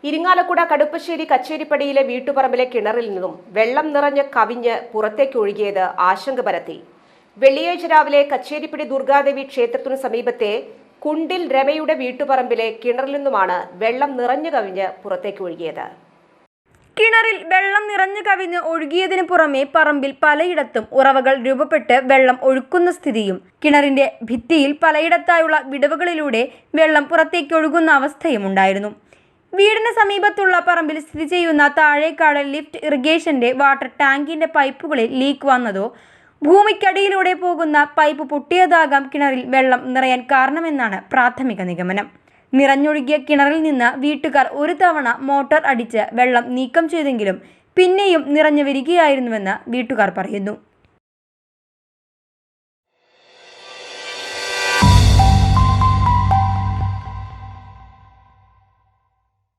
ഇരിങ്ങാലക്കുട കടുപ്പശ്ശേരി കച്ചേരിപ്പടിയിലെ വീട്ടുപറമ്പിലെ കിണറിൽ നിന്നും വെള്ളം നിറഞ്ഞ് കവിഞ്ഞ് പുറത്തേക്ക് ഒഴുകിയത് ആശങ്ക പരത്തി. വെള്ളിയാഴ്ച രാവിലെ കച്ചേരിപ്പടി ദുർഗാദേവി ക്ഷേത്രത്തിനു സമീപത്തെ കുണ്ടിൽ രമയുടെ വീട്ടുപറമ്പിലെ കിണറിൽ നിന്നുമാണ് വെള്ളം നിറഞ്ഞു കവിഞ്ഞ് പുറത്തേക്ക് ഒഴുകിയത്. കിണറിൽ വെള്ളം നിറഞ്ഞു കവിഞ്ഞ് ഒഴുകിയതിനു പുറമെ പറമ്പിൽ പലയിടത്തും ഉറവകൾ രൂപപ്പെട്ട് വെള്ളം ഒഴുക്കുന്ന സ്ഥിതിയും, കിണറിന്റെ ഭിത്തിയിൽ പലയിടത്തായുള്ള വിടവുകളിലൂടെ വെള്ളം പുറത്തേക്ക് ഒഴുകുന്ന അവസ്ഥയും ഉണ്ടായിരുന്നു. വീടിന് സമീപത്തുള്ള പറമ്പിൽ സ്ഥിതി ചെയ്യുന്ന താഴേക്കാട് ലിഫ്റ്റ് ഇറിഗേഷന്റെ വാട്ടർ ടാങ്കിന്റെ പൈപ്പുകളിൽ ലീക്ക് വന്നതോ ഭൂമിക്കടിയിലൂടെ പോകുന്ന പൈപ്പ് പൊട്ടിയതാകാം കിണറിൽ വെള്ളം നിറയാൻ കാരണമെന്നാണ് പ്രാഥമിക നിഗമനം. നിറഞ്ഞൊഴുകിയ കിണറിൽ നിന്ന് വീട്ടുകാർ ഒരു തവണ മോട്ടോർ അടിച്ച് വെള്ളം നീക്കം ചെയ്തെങ്കിലും പിന്നെയും നിറഞ്ഞു വരികയായിരുന്നുവെന്ന് വീട്ടുകാർ പറയുന്നു.